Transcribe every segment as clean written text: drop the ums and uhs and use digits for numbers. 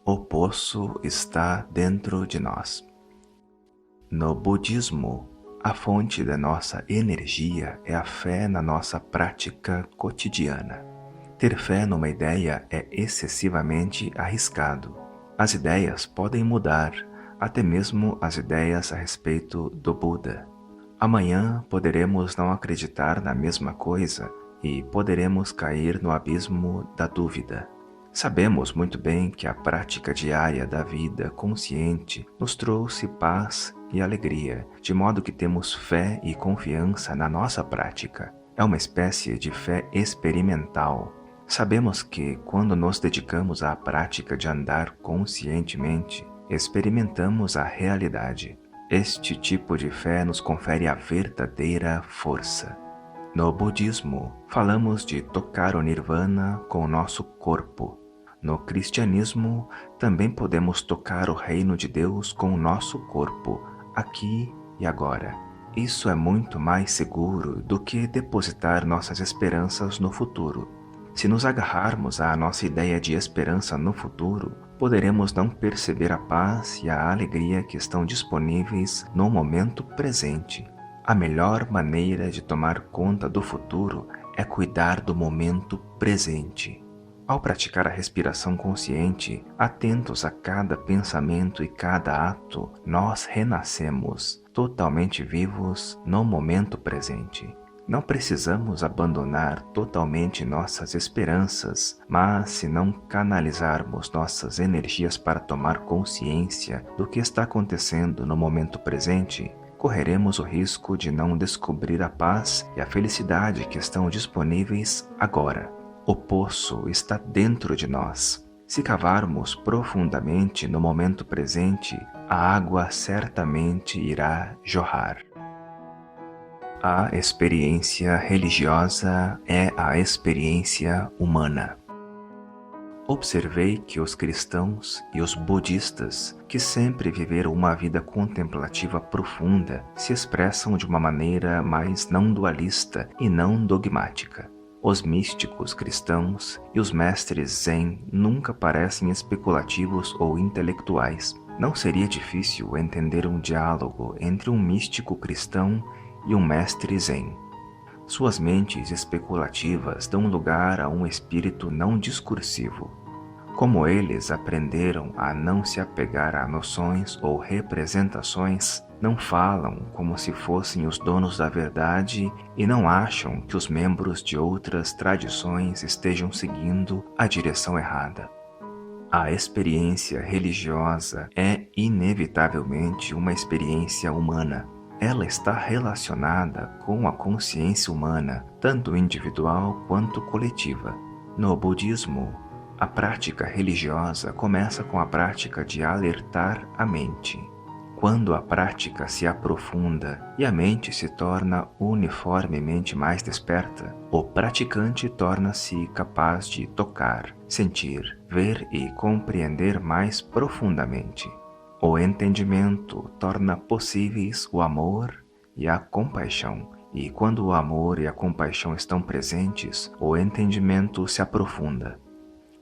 O poço está dentro de nós. No budismo, a fonte da nossa energia é a fé na nossa prática cotidiana. Ter fé numa ideia é excessivamente arriscado. As ideias podem mudar, até mesmo as ideias a respeito do Buda. Amanhã poderemos não acreditar na mesma coisa e poderemos cair no abismo da dúvida. Sabemos muito bem que a prática diária da vida consciente nos trouxe paz e alegria, de modo que temos fé e confiança na nossa prática. É uma espécie de fé experimental. Sabemos que, quando nos dedicamos à prática de andar conscientemente, experimentamos a realidade. Este tipo de fé nos confere a verdadeira força. No budismo, falamos de tocar o nirvana com o nosso corpo. No cristianismo, também podemos tocar o reino de Deus com o nosso corpo, aqui e agora. Isso é muito mais seguro do que depositar nossas esperanças no futuro. Se nos agarrarmos à nossa ideia de esperança no futuro, poderemos não perceber a paz e a alegria que estão disponíveis no momento presente. A melhor maneira de tomar conta do futuro é cuidar do momento presente. Ao praticar a respiração consciente, atentos a cada pensamento e cada ato, nós renascemos, totalmente vivos no momento presente. Não precisamos abandonar totalmente nossas esperanças, mas se não canalizarmos nossas energias para tomar consciência do que está acontecendo no momento presente, correremos o risco de não descobrir a paz e a felicidade que estão disponíveis agora. O poço está dentro de nós. Se cavarmos profundamente no momento presente, a água certamente irá jorrar. A experiência religiosa é a experiência humana. Observei que os cristãos e os budistas, que sempre viveram uma vida contemplativa profunda, se expressam de uma maneira mais não dualista e não dogmática. Os místicos cristãos e os mestres zen nunca parecem especulativos ou intelectuais. Não seria difícil entender um diálogo entre um místico cristão e um mestre zen. Suas mentes especulativas dão lugar a um espírito não discursivo. Como eles aprenderam a não se apegar a noções ou representações, não falam como se fossem os donos da verdade e não acham que os membros de outras tradições estejam seguindo a direção errada. A experiência religiosa é inevitavelmente uma experiência humana. Ela está relacionada com a consciência humana, tanto individual quanto coletiva. No budismo, a prática religiosa começa com a prática de alertar a mente. Quando a prática se aprofunda e a mente se torna uniformemente mais desperta, o praticante torna-se capaz de tocar, sentir, ver e compreender mais profundamente. O entendimento torna possíveis o amor e a compaixão, e quando o amor e a compaixão estão presentes, o entendimento se aprofunda.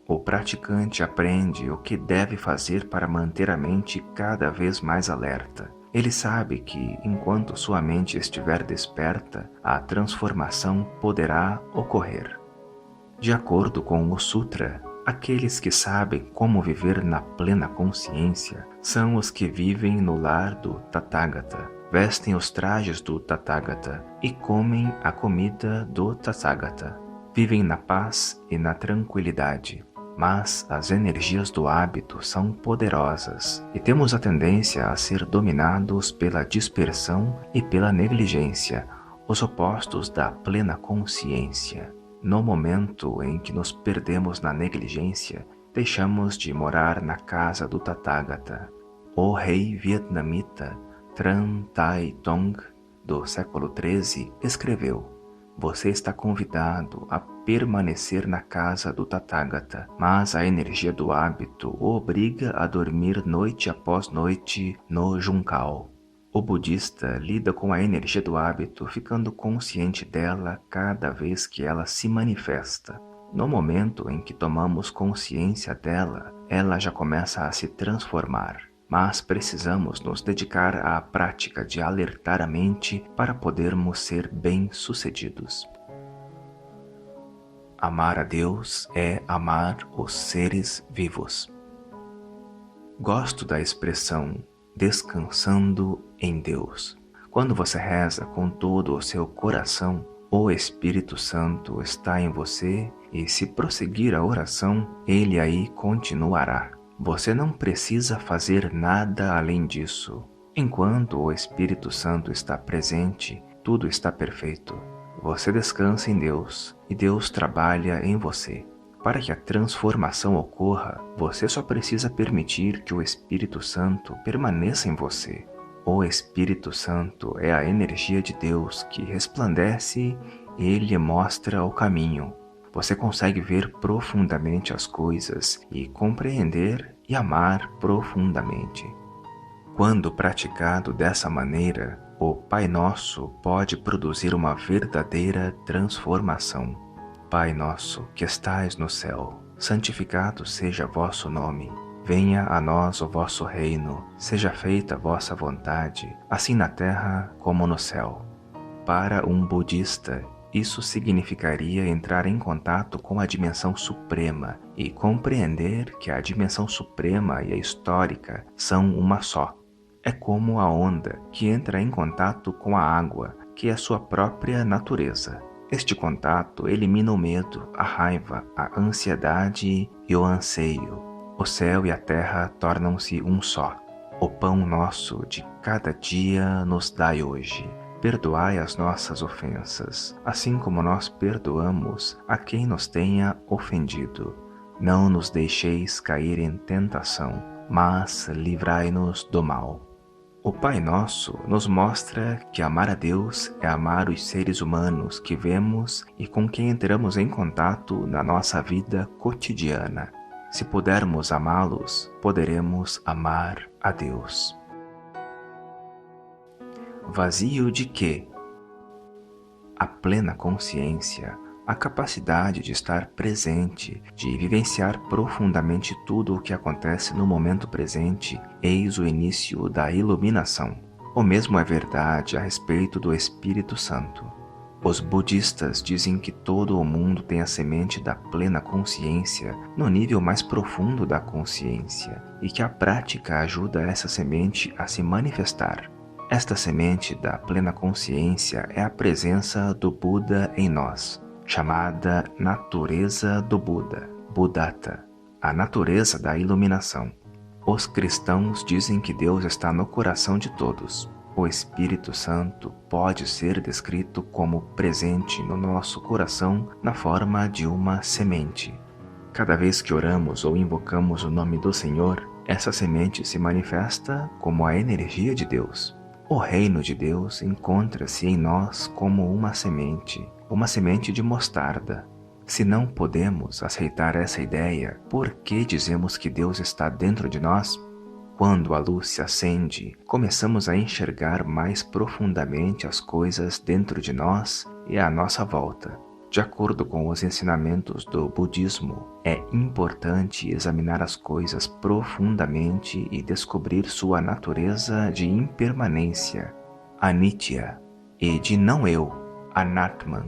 O praticante aprende o que deve fazer para manter a mente cada vez mais alerta. Ele sabe que, enquanto sua mente estiver desperta, a transformação poderá ocorrer. De acordo com o Sutra, aqueles que sabem como viver na plena consciência são os que vivem no lar do Tathagata, vestem os trajes do Tathagata e comem a comida do Tathagata. Vivem na paz e na tranquilidade. Mas as energias do hábito são poderosas e temos a tendência a ser dominados pela dispersão e pela negligência, os opostos da plena consciência. No momento em que nos perdemos na negligência, deixamos de morar na casa do Tathagata. O rei vietnamita Tran Thai Tong, do século XIII, escreveu: "Você está convidado a permanecer na casa do Tathagata, mas a energia do hábito o obriga a dormir noite após noite no juncal." O budista lida com a energia do hábito ficando consciente dela cada vez que ela se manifesta. No momento em que tomamos consciência dela, ela já começa a se transformar. Mas precisamos nos dedicar à prática de alertar a mente para podermos ser bem-sucedidos. Amar a Deus é amar os seres vivos. Gosto da expressão descansando em Deus. Quando você reza com todo o seu coração, o Espírito Santo está em você e, se prosseguir a oração, ele aí continuará. Você não precisa fazer nada além disso. Enquanto o Espírito Santo está presente, tudo está perfeito. Você descansa em Deus e Deus trabalha em você. Para que a transformação ocorra, você só precisa permitir que o Espírito Santo permaneça em você. O Espírito Santo é a energia de Deus que resplandece e ele lhe mostra o caminho. Você consegue ver profundamente as coisas e compreender e amar profundamente. Quando praticado dessa maneira, o Pai Nosso pode produzir uma verdadeira transformação. Pai nosso, que estais no céu, santificado seja vosso nome. Venha a nós o vosso reino, seja feita a vossa vontade, assim na terra como no céu. Para um budista, isso significaria entrar em contato com a dimensão suprema e compreender que a dimensão suprema e a histórica são uma só. É como a onda que entra em contato com a água, que é sua própria natureza. Este contato elimina o medo, a raiva, a ansiedade e o anseio. O céu e a terra tornam-se um só. O pão nosso de cada dia nos dai hoje. Perdoai as nossas ofensas, assim como nós perdoamos a quem nos tenha ofendido. Não nos deixeis cair em tentação, mas livrai-nos do mal. O Pai Nosso nos mostra que amar a Deus é amar os seres humanos que vemos e com quem entramos em contato na nossa vida cotidiana. Se pudermos amá-los, poderemos amar a Deus. Vazio de quê? A plena consciência, a capacidade de estar presente, de vivenciar profundamente tudo o que acontece no momento presente, eis o início da iluminação. O mesmo é verdade a respeito do Espírito Santo. Os budistas dizem que todo o mundo tem a semente da plena consciência no nível mais profundo da consciência e que a prática ajuda essa semente a se manifestar. Esta semente da plena consciência é a presença do Buda em nós, chamada natureza do Buda, Buddhata, a natureza da iluminação. Os cristãos dizem que Deus está no coração de todos. O Espírito Santo pode ser descrito como presente no nosso coração na forma de uma semente. Cada vez que oramos ou invocamos o nome do Senhor, essa semente se manifesta como a energia de Deus. O reino de Deus encontra-se em nós como uma semente de mostarda. Se não podemos aceitar essa ideia, por que dizemos que Deus está dentro de nós? Quando a luz se acende, começamos a enxergar mais profundamente as coisas dentro de nós e à nossa volta. De acordo com os ensinamentos do budismo, é importante examinar as coisas profundamente e descobrir sua natureza de impermanência, anitya, e de não-eu, anatman.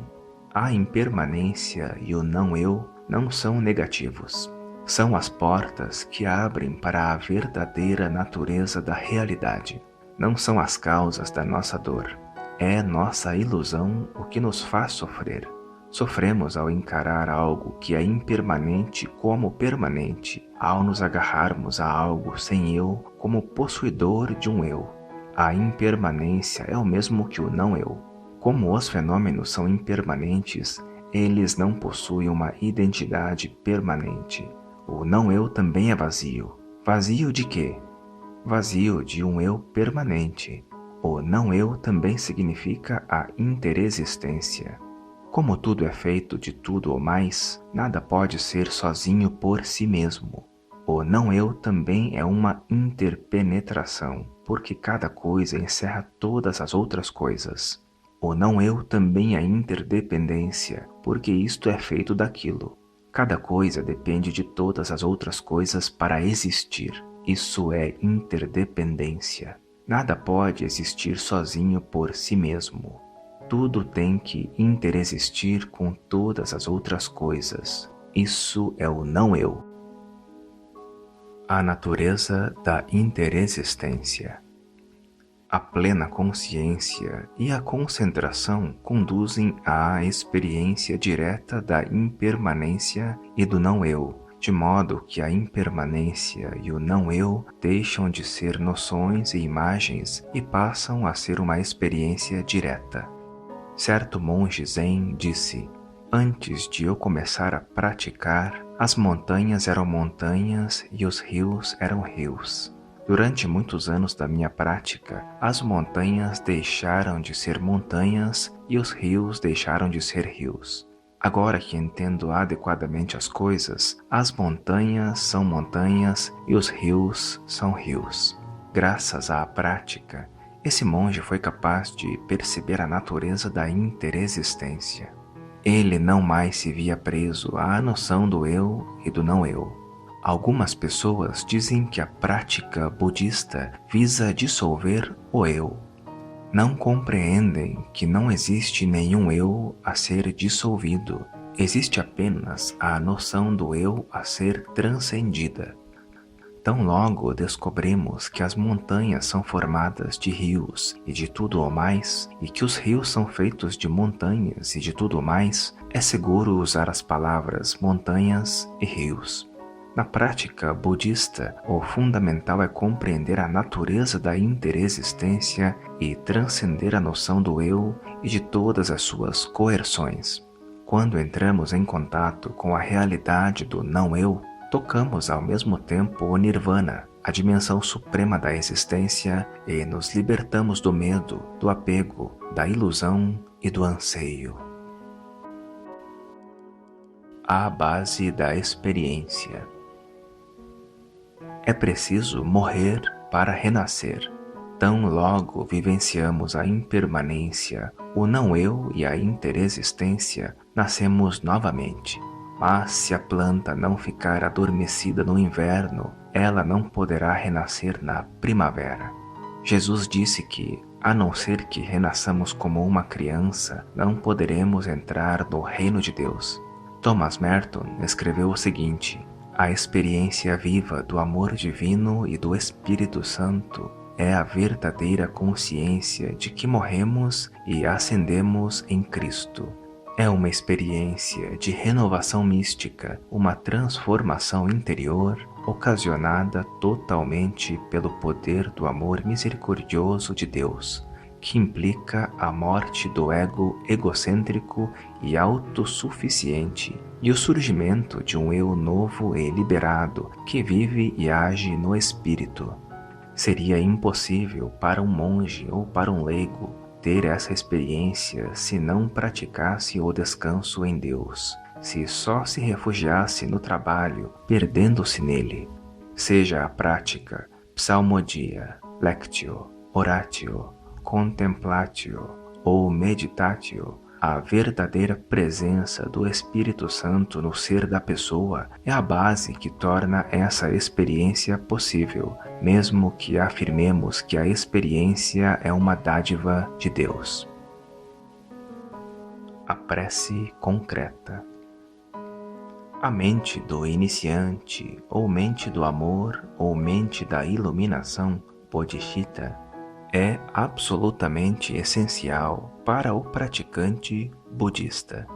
A impermanência e o não-eu não são negativos. São as portas que abrem para a verdadeira natureza da realidade. Não são as causas da nossa dor. É nossa ilusão o que nos faz sofrer. Sofremos ao encarar algo que é impermanente como permanente, ao nos agarrarmos a algo sem eu como possuidor de um eu. A impermanência é o mesmo que o não-eu. Como os fenômenos são impermanentes, eles não possuem uma identidade permanente. O não-eu também é vazio. Vazio de quê? Vazio de um eu permanente. O não-eu também significa a interexistência. Como tudo é feito de tudo ou mais, nada pode ser sozinho por si mesmo. O não-eu também é uma interpenetração, porque cada coisa encerra todas as outras coisas. O não-eu também é interdependência, porque isto é feito daquilo. Cada coisa depende de todas as outras coisas para existir. Isso é interdependência. Nada pode existir sozinho por si mesmo. Tudo tem que interexistir com todas as outras coisas. Isso é o não-eu. A natureza da interexistência. A plena consciência e a concentração conduzem à experiência direta da impermanência e do não-eu, de modo que a impermanência e o não-eu deixam de ser noções e imagens e passam a ser uma experiência direta. Certo monge Zen disse: "Antes de eu começar a praticar, as montanhas eram montanhas e os rios eram rios. Durante muitos anos da minha prática, as montanhas deixaram de ser montanhas e os rios deixaram de ser rios. Agora que entendo adequadamente as coisas, as montanhas são montanhas e os rios são rios." Graças à prática, esse monge foi capaz de perceber a natureza da interexistência. Ele não mais se via preso à noção do eu e do não-eu. Algumas pessoas dizem que a prática budista visa dissolver o eu. Não compreendem que não existe nenhum eu a ser dissolvido. Existe apenas a noção do eu a ser transcendida. Tão logo descobrimos que as montanhas são formadas de rios e de tudo o mais, e que os rios são feitos de montanhas e de tudo o mais, é seguro usar as palavras montanhas e rios. Na prática budista, o fundamental é compreender a natureza da interexistência e transcender a noção do eu e de todas as suas coerções. Quando entramos em contato com a realidade do não-eu, tocamos ao mesmo tempo o nirvana, a dimensão suprema da existência, e nos libertamos do medo, do apego, da ilusão e do anseio. A base da experiência. É preciso morrer para renascer. Tão logo vivenciamos a impermanência, o não-eu e a interexistência, nascemos novamente. Mas se a planta não ficar adormecida no inverno, ela não poderá renascer na primavera. Jesus disse que, a não ser que renasçamos como uma criança, não poderemos entrar no reino de Deus. Thomas Merton escreveu o seguinte: "A experiência viva do amor divino e do Espírito Santo é a verdadeira consciência de que morremos e ascendemos em Cristo. É uma experiência de renovação mística, uma transformação interior ocasionada totalmente pelo poder do amor misericordioso de Deus, que implica a morte do ego egocêntrico e autossuficiente e o surgimento de um eu novo e liberado que vive e age no espírito. Seria impossível para um monge ou para um leigo ter essa experiência se não praticasse o descanso em Deus, se só se refugiasse no trabalho, perdendo-se nele. Seja a prática psalmodia, lectio, oratio, contemplatio ou meditatio, a verdadeira presença do Espírito Santo no ser da pessoa é a base que torna essa experiência possível, mesmo que afirmemos que a experiência é uma dádiva de Deus. A prece concreta. A mente do iniciante, ou mente do amor, ou mente da iluminação, bodhicitta, é absolutamente essencial para o praticante budista.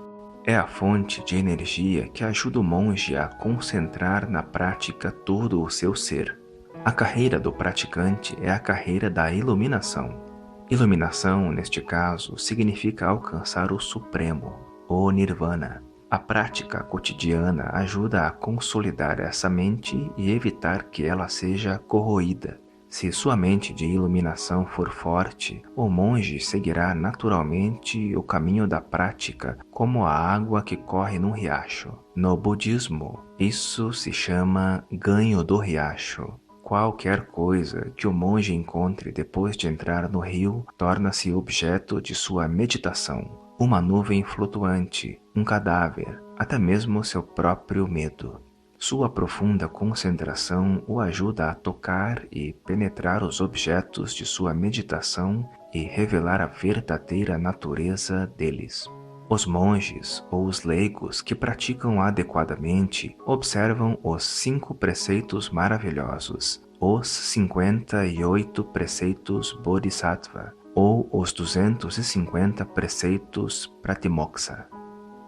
É a fonte de energia que ajuda o monge a concentrar na prática todo o seu ser. A carreira do praticante é a carreira da iluminação. Iluminação, neste caso, significa alcançar o Supremo, o Nirvana. A prática cotidiana ajuda a consolidar essa mente e evitar que ela seja corroída. Se sua mente de iluminação for forte, o monge seguirá naturalmente o caminho da prática como a água que corre num riacho. No budismo, isso se chama ganho do riacho. Qualquer coisa que o monge encontre depois de entrar no rio torna-se objeto de sua meditação. Uma nuvem flutuante, um cadáver, até mesmo seu próprio medo. Sua profunda concentração o ajuda a tocar e penetrar os objetos de sua meditação e revelar a verdadeira natureza deles. Os monges ou os leigos que praticam adequadamente observam os 5 preceitos maravilhosos, os 58 preceitos Bodhisattva ou os 250 preceitos Pratimoksha.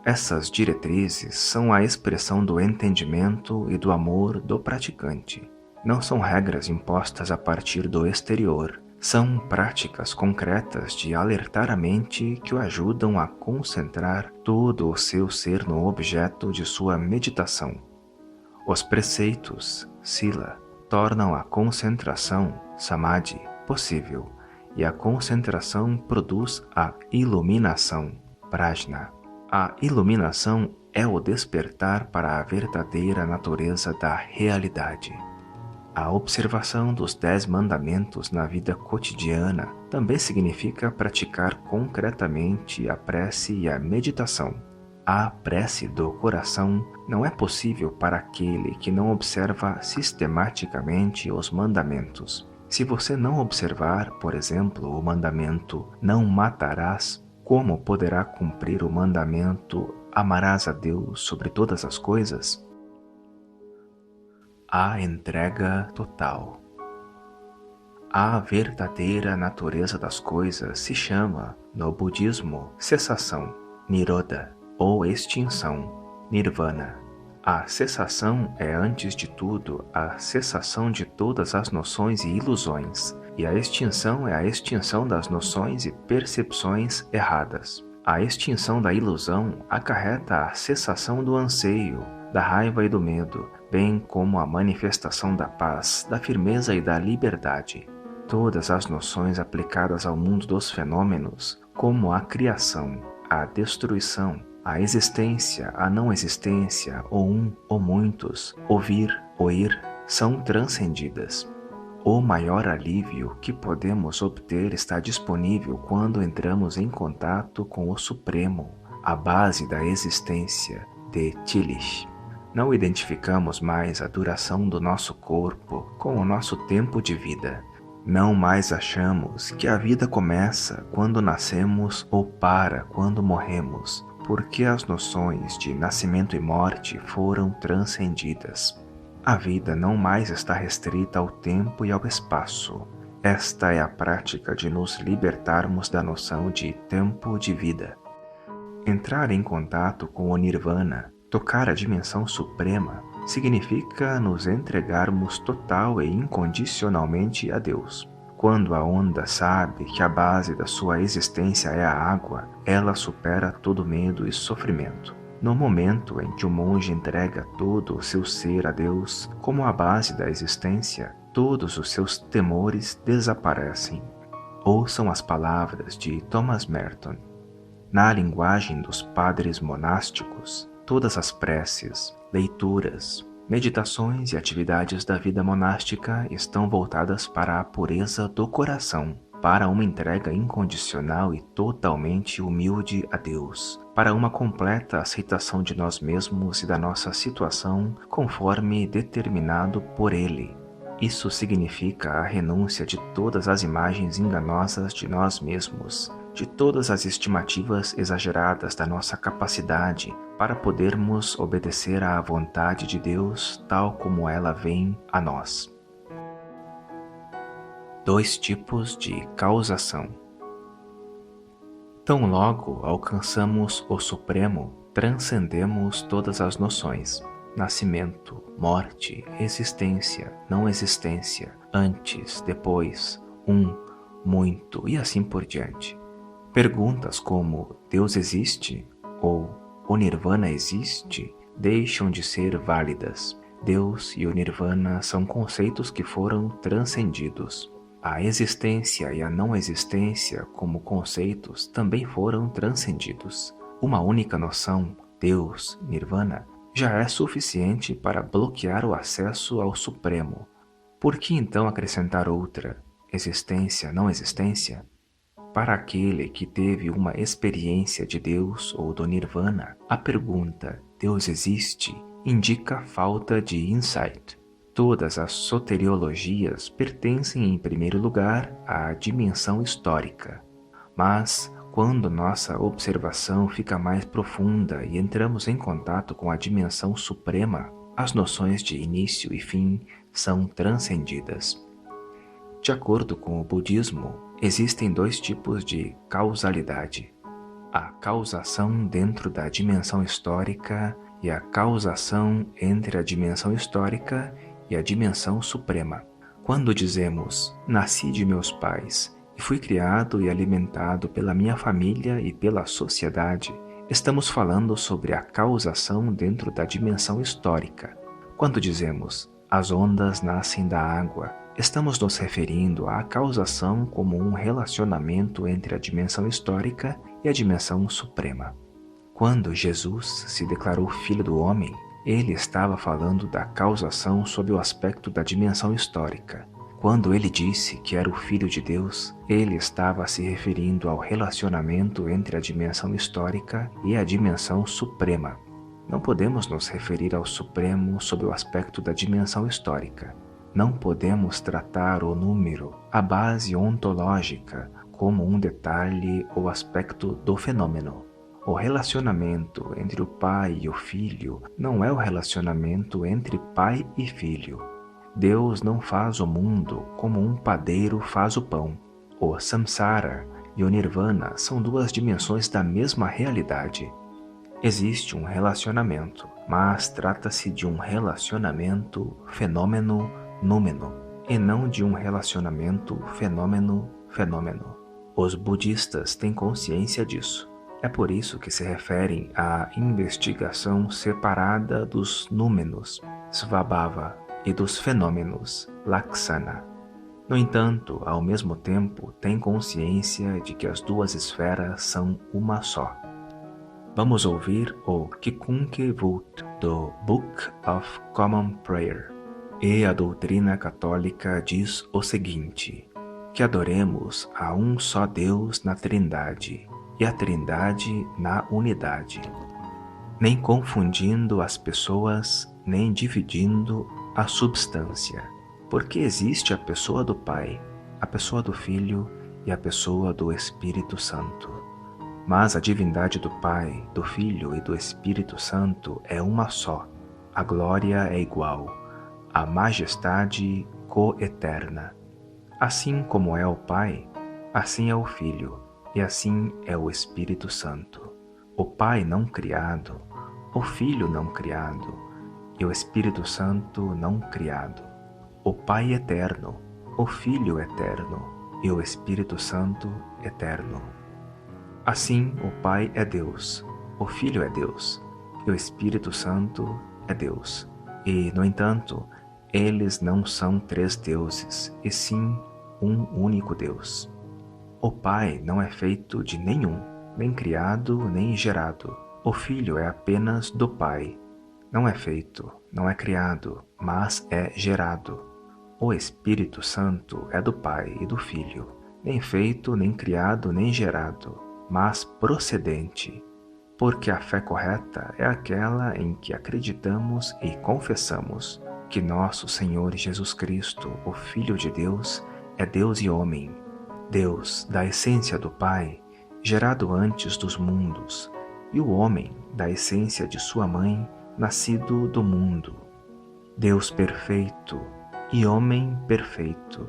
Essas diretrizes são a expressão do entendimento e do amor do praticante. Não são regras impostas a partir do exterior, são práticas concretas de alertar a mente que o ajudam a concentrar todo o seu ser no objeto de sua meditação. Os preceitos, Sila, tornam a concentração, Samadhi, possível, e a concentração produz a iluminação, Prajna. A iluminação é o despertar para a verdadeira natureza da realidade. A observação dos 10 mandamentos na vida cotidiana também significa praticar concretamente a prece e a meditação. A prece do coração não é possível para aquele que não observa sistematicamente os mandamentos. Se você não observar, por exemplo, o mandamento "não matarás", como poderá cumprir o mandamento "amarás a Deus sobre todas as coisas"? A entrega total. A verdadeira natureza das coisas se chama, no budismo, cessação, Nirodha, ou extinção, Nirvana. A cessação é, antes de tudo, a cessação de todas as noções e ilusões, e a extinção é a extinção das noções e percepções erradas. A extinção da ilusão acarreta a cessação do anseio, da raiva e do medo, bem como a manifestação da paz, da firmeza e da liberdade. Todas as noções aplicadas ao mundo dos fenômenos, como a criação, a destruição, a existência, a não existência, o um ou muitos, ouvir, oir, são transcendidas. O maior alívio que podemos obter está disponível quando entramos em contato com o Supremo, a base da existência, de Tilish. Não identificamos mais a duração do nosso corpo com o nosso tempo de vida. Não mais achamos que a vida começa quando nascemos ou para quando morremos, porque as noções de nascimento e morte foram transcendidas. A vida não mais está restrita ao tempo e ao espaço. Esta é a prática de nos libertarmos da noção de tempo de vida. Entrar em contato com o Nirvana, tocar a dimensão suprema, significa nos entregarmos total e incondicionalmente a Deus. Quando a onda sabe que a base da sua existência é a água, ela supera todo medo e sofrimento. No momento em que o monge entrega todo o seu ser a Deus como a base da existência, todos os seus temores desaparecem. Ouçam as palavras de Thomas Merton. Na linguagem dos padres monásticos, todas as preces, leituras, meditações e atividades da vida monástica estão voltadas para a pureza do coração, para uma entrega incondicional e totalmente humilde a Deus, para uma completa aceitação de nós mesmos e da nossa situação conforme determinado por Ele. Isso significa a renúncia de todas as imagens enganosas de nós mesmos, de todas as estimativas exageradas da nossa capacidade para podermos obedecer à vontade de Deus tal como ela vem a nós. 2 tipos de causação. Tão logo alcançamos o Supremo, transcendemos todas as noções: nascimento, morte, existência, não existência, antes, depois, muito e assim por diante. Perguntas como "Deus existe?" ou "O Nirvana existe?" deixam de ser válidas. Deus e o Nirvana são conceitos que foram transcendidos. A existência e a não existência como conceitos também foram transcendidos. Uma única noção, Deus, Nirvana, já é suficiente para bloquear o acesso ao Supremo. Por que então acrescentar outra, existência, não existência? Para aquele que teve uma experiência de Deus ou do Nirvana, a pergunta Deus existe indica falta de insight. Todas as soteriologias pertencem em primeiro lugar à dimensão histórica. Mas, quando nossa observação fica mais profunda e entramos em contato com a dimensão suprema, as noções de início e fim são transcendidas. De acordo com o budismo, existem dois tipos de causalidade: a causação dentro da dimensão histórica e a causação entre a dimensão histórica e a dimensão suprema. Quando dizemos, nasci de meus pais e fui criado e alimentado pela minha família e pela sociedade, estamos falando sobre a causação dentro da dimensão histórica. Quando dizemos, as ondas nascem da água, estamos nos referindo à causação como um relacionamento entre a dimensão histórica e a dimensão suprema. Quando Jesus se declarou Filho do Homem, ele estava falando da causação sob o aspecto da dimensão histórica. Quando ele disse que era o Filho de Deus, ele estava se referindo ao relacionamento entre a dimensão histórica e a dimensão suprema. Não podemos nos referir ao Supremo sob o aspecto da dimensão histórica. Não podemos tratar o número, a base ontológica, como um detalhe ou aspecto do fenômeno. O relacionamento entre o pai e o filho não é o relacionamento entre pai e filho. Deus não faz o mundo como um padeiro faz o pão. O samsara e o nirvana são duas dimensões da mesma realidade. Existe um relacionamento, mas trata-se de um relacionamento fenômeno-númeno, e não de um relacionamento fenômeno-fenômeno. Os budistas têm consciência disso. É por isso que se referem à investigação separada dos númenos, svabhava, e dos fenômenos, laksana. No entanto, ao mesmo tempo, têm consciência de que as duas esferas são uma só. Vamos ouvir o Kikunke Vut do Book of Common Prayer. E a doutrina católica diz o seguinte: que adoremos a um só Deus na Trindade, e a Trindade na unidade, nem confundindo as pessoas, nem dividindo a substância, porque existe a pessoa do Pai, a pessoa do Filho e a pessoa do Espírito Santo. Mas a divindade do Pai, do Filho e do Espírito Santo é uma só. A glória é igual, a majestade coeterna. Assim como é o Pai, assim é o Filho, e assim é o Espírito Santo. O Pai não criado, o Filho não criado, e o Espírito Santo não criado. O Pai eterno, o Filho eterno, e o Espírito Santo eterno. Assim, o Pai é Deus, o Filho é Deus, e o Espírito Santo é Deus. E, no entanto, eles não são três deuses, e sim um único Deus. O Pai não é feito de nenhum, nem criado, nem gerado. O Filho é apenas do Pai. Não é feito, não é criado, mas é gerado. O Espírito Santo é do Pai e do Filho, nem feito, nem criado, nem gerado, mas procedente. Porque a fé correta é aquela em que acreditamos e confessamos que nosso Senhor Jesus Cristo, o Filho de Deus, é Deus e homem, Deus da essência do Pai, gerado antes dos mundos, e o homem da essência de sua mãe, nascido do mundo. Deus perfeito e homem perfeito,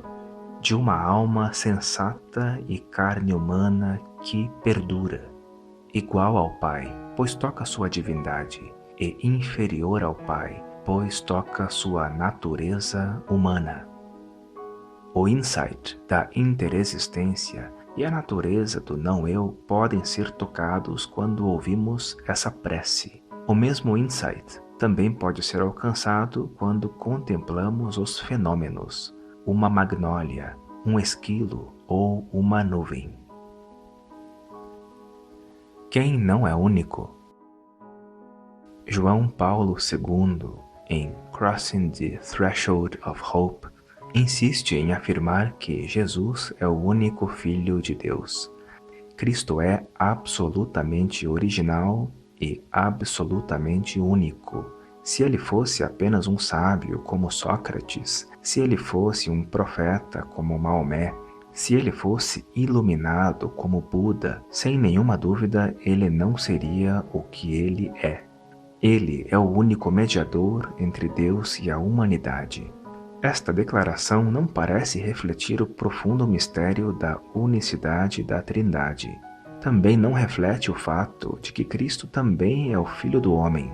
de uma alma sensata e carne humana que perdura, igual ao Pai, pois toca sua divindade, e inferior ao Pai, pois toca sua natureza humana. O insight da interexistência e a natureza do não-eu podem ser tocados quando ouvimos essa prece. O mesmo insight também pode ser alcançado quando contemplamos os fenômenos, uma magnólia, um esquilo ou uma nuvem. Quem não é único? João Paulo II, em Crossing the Threshold of Hope, insiste em afirmar que Jesus é o único Filho de Deus. Cristo é absolutamente original e absolutamente único. Se ele fosse apenas um sábio como Sócrates, se ele fosse um profeta como Maomé, se ele fosse iluminado como Buda, sem nenhuma dúvida ele não seria o que ele é. Ele é o único mediador entre Deus e a humanidade. Esta declaração não parece refletir o profundo mistério da unicidade da Trindade. Também não reflete o fato de que Cristo também é o Filho do Homem.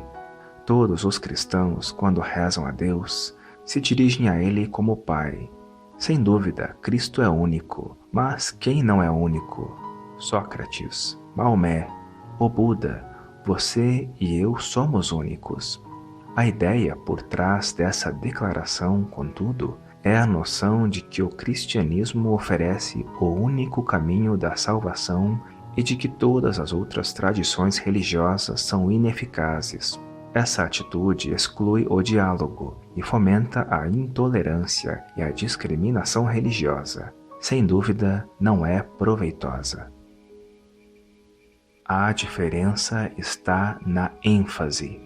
Todos os cristãos, quando rezam a Deus, se dirigem a Ele como Pai. Sem dúvida, Cristo é único, mas quem não é único? Sócrates, Maomé, o Buda, você e eu somos únicos. A ideia por trás dessa declaração, contudo, é a noção de que o cristianismo oferece o único caminho da salvação e de que todas as outras tradições religiosas são ineficazes. Essa atitude exclui o diálogo e fomenta a intolerância e a discriminação religiosa. Sem dúvida, não é proveitosa. A diferença está na ênfase.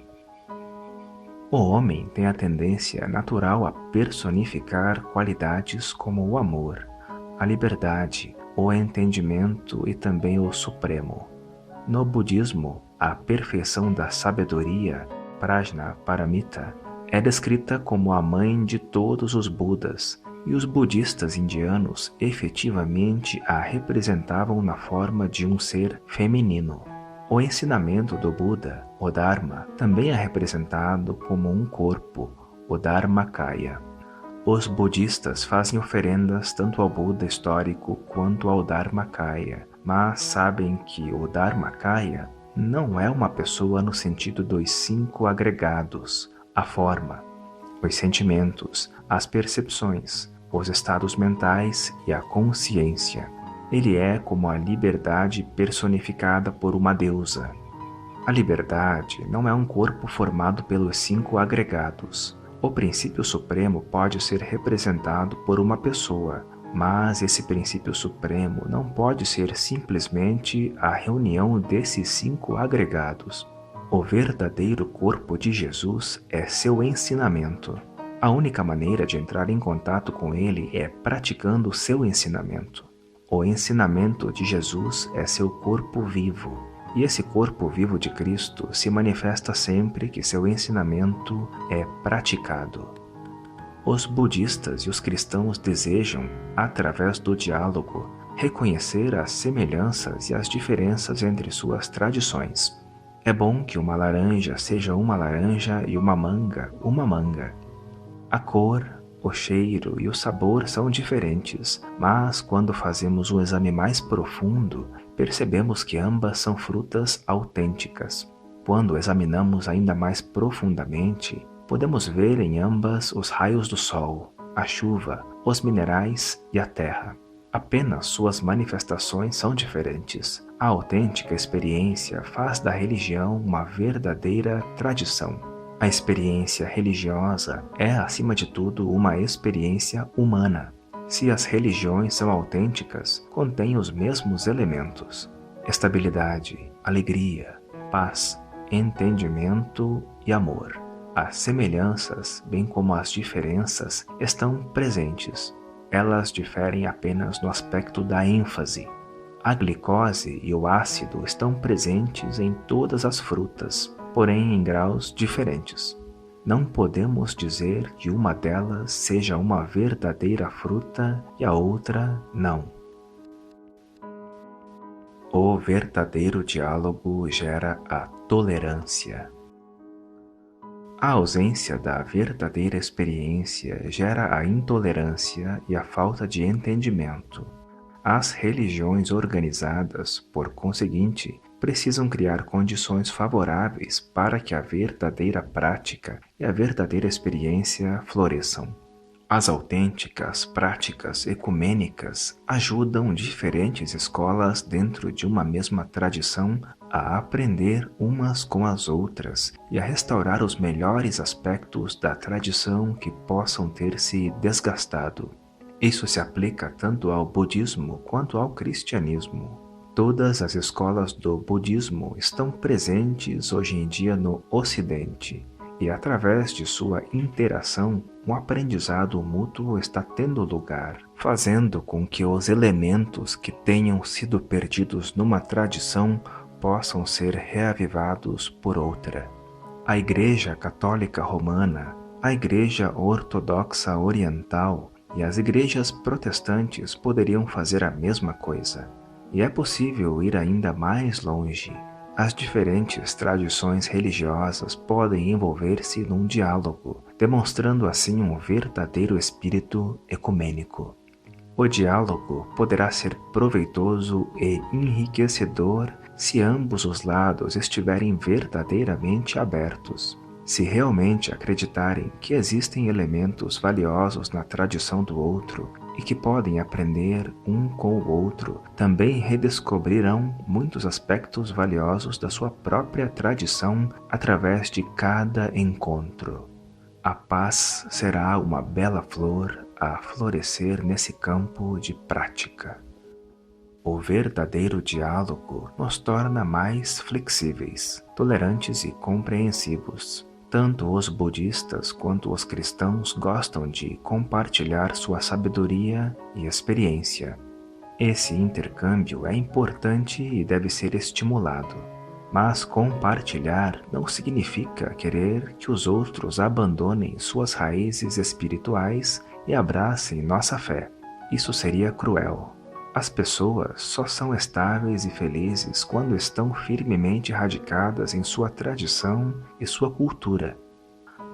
O homem tem a tendência natural a personificar qualidades como o amor, a liberdade, o entendimento e também o supremo. No budismo, a perfeição da sabedoria, Prajna Paramita, é descrita como a mãe de todos os Budas, e os budistas indianos efetivamente a representavam na forma de um ser feminino. O ensinamento do Buda, o Dharma, também é representado como um corpo, o Dharmakaya. Os budistas fazem oferendas tanto ao Buda histórico quanto ao Dharmakaya, mas sabem que o Dharmakaya não é uma pessoa no sentido dos 5 agregados, a forma, os sentimentos, as percepções, os estados mentais e a consciência. Ele é como a liberdade personificada por uma deusa. A liberdade não é um corpo formado pelos 5 agregados. O princípio supremo pode ser representado por uma pessoa, mas esse princípio supremo não pode ser simplesmente a reunião desses 5 agregados. O verdadeiro corpo de Jesus é seu ensinamento. A única maneira de entrar em contato com ele é praticando seu ensinamento. O ensinamento de Jesus é seu corpo vivo, e esse corpo vivo de Cristo se manifesta sempre que seu ensinamento é praticado. Os budistas e os cristãos desejam, através do diálogo, reconhecer as semelhanças e as diferenças entre suas tradições. É bom que uma laranja seja uma laranja e uma manga. A cor, o cheiro e o sabor são diferentes, mas quando fazemos um exame mais profundo, percebemos que ambas são frutas autênticas. Quando examinamos ainda mais profundamente, podemos ver em ambas os raios do sol, a chuva, os minerais e a terra. Apenas suas manifestações são diferentes. A autêntica experiência faz da religião uma verdadeira tradição. A experiência religiosa é, acima de tudo, uma experiência humana. Se as religiões são autênticas, contêm os mesmos elementos: estabilidade, alegria, paz, entendimento e amor. As semelhanças, bem como as diferenças, estão presentes. Elas diferem apenas no aspecto da ênfase. A glicose e o ácido estão presentes em todas as frutas, porém em graus diferentes. Não podemos dizer que uma delas seja uma verdadeira fruta e a outra não. O verdadeiro diálogo gera a tolerância. A ausência da verdadeira experiência gera a intolerância e a falta de entendimento. As religiões organizadas, por conseguinte, precisam criar condições favoráveis para que a verdadeira prática e a verdadeira experiência floresçam. As autênticas práticas ecumênicas ajudam diferentes escolas dentro de uma mesma tradição a aprender umas com as outras e a restaurar os melhores aspectos da tradição que possam ter se desgastado. Isso se aplica tanto ao budismo quanto ao cristianismo. Todas as escolas do budismo estão presentes hoje em dia no Ocidente, e através de sua interação, um aprendizado mútuo está tendo lugar, fazendo com que os elementos que tenham sido perdidos numa tradição possam ser reavivados por outra. A Igreja Católica Romana, a Igreja Ortodoxa Oriental e as igrejas protestantes poderiam fazer a mesma coisa. E é possível ir ainda mais longe. As diferentes tradições religiosas podem envolver-se num diálogo, demonstrando assim um verdadeiro espírito ecumênico. O diálogo poderá ser proveitoso e enriquecedor se ambos os lados estiverem verdadeiramente abertos. Se realmente acreditarem que existem elementos valiosos na tradição do outro e que podem aprender um com o outro, também redescobrirão muitos aspectos valiosos da sua própria tradição através de cada encontro. A paz será uma bela flor a florescer nesse campo de prática. O verdadeiro diálogo nos torna mais flexíveis, tolerantes e compreensivos. Tanto os budistas quanto os cristãos gostam de compartilhar sua sabedoria e experiência. Esse intercâmbio é importante e deve ser estimulado. Mas compartilhar não significa querer que os outros abandonem suas raízes espirituais e abracem nossa fé. Isso seria cruel. As pessoas só são estáveis e felizes quando estão firmemente radicadas em sua tradição e sua cultura.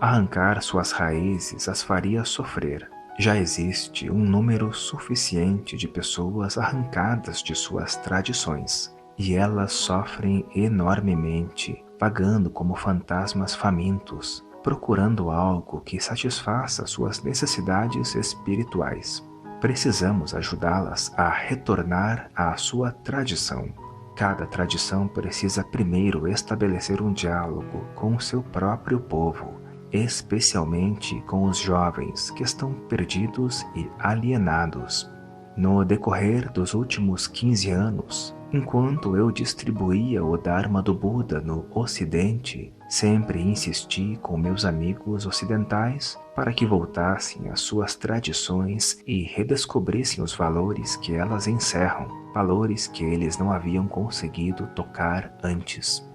Arrancar suas raízes as faria sofrer. Já existe um número suficiente de pessoas arrancadas de suas tradições, e elas sofrem enormemente, vagando como fantasmas famintos, procurando algo que satisfaça suas necessidades espirituais. Precisamos ajudá-las a retornar à sua tradição. Cada tradição precisa primeiro estabelecer um diálogo com o seu próprio povo, especialmente com os jovens que estão perdidos e alienados. No decorrer dos últimos 15 anos, enquanto eu distribuía o Dharma do Buda no Ocidente, sempre insisti com meus amigos ocidentais para que voltassem às suas tradições e redescobrissem os valores que elas encerram, valores que eles não haviam conseguido tocar antes.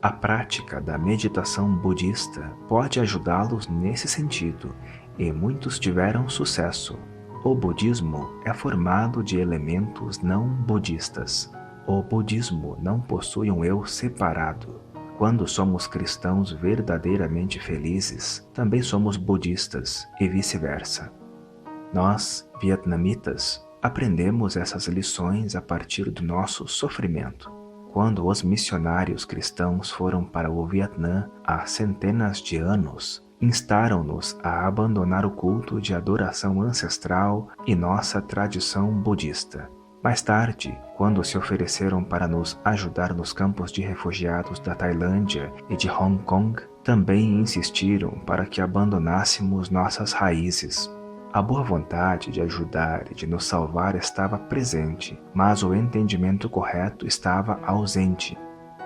A prática da meditação budista pode ajudá-los nesse sentido, e muitos tiveram sucesso. O budismo é formado de elementos não budistas. O budismo não possui um eu separado. Quando somos cristãos verdadeiramente felizes, também somos budistas e vice-versa. Nós, vietnamitas, aprendemos essas lições a partir do nosso sofrimento. Quando os missionários cristãos foram para o Vietnã há centenas de anos, instaram-nos a abandonar o culto de adoração ancestral e nossa tradição budista. Mais tarde, quando se ofereceram para nos ajudar nos campos de refugiados da Tailândia e de Hong Kong, também insistiram para que abandonássemos nossas raízes. A boa vontade de ajudar e de nos salvar estava presente, mas o entendimento correto estava ausente.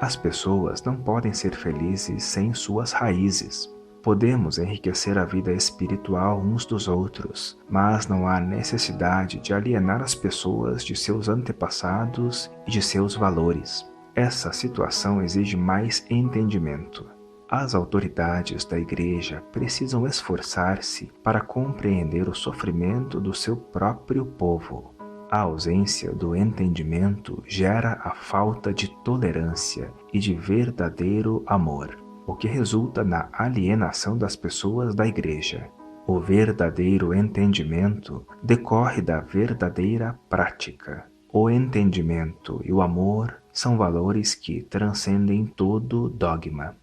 As pessoas não podem ser felizes sem suas raízes. Podemos enriquecer a vida espiritual uns dos outros, mas não há necessidade de alienar as pessoas de seus antepassados e de seus valores. Essa situação exige mais entendimento. As autoridades da Igreja precisam esforçar-se para compreender o sofrimento do seu próprio povo. A ausência do entendimento gera a falta de tolerância e de verdadeiro amor, o que resulta na alienação das pessoas da Igreja. O verdadeiro entendimento decorre da verdadeira prática. O entendimento e o amor são valores que transcendem todo dogma.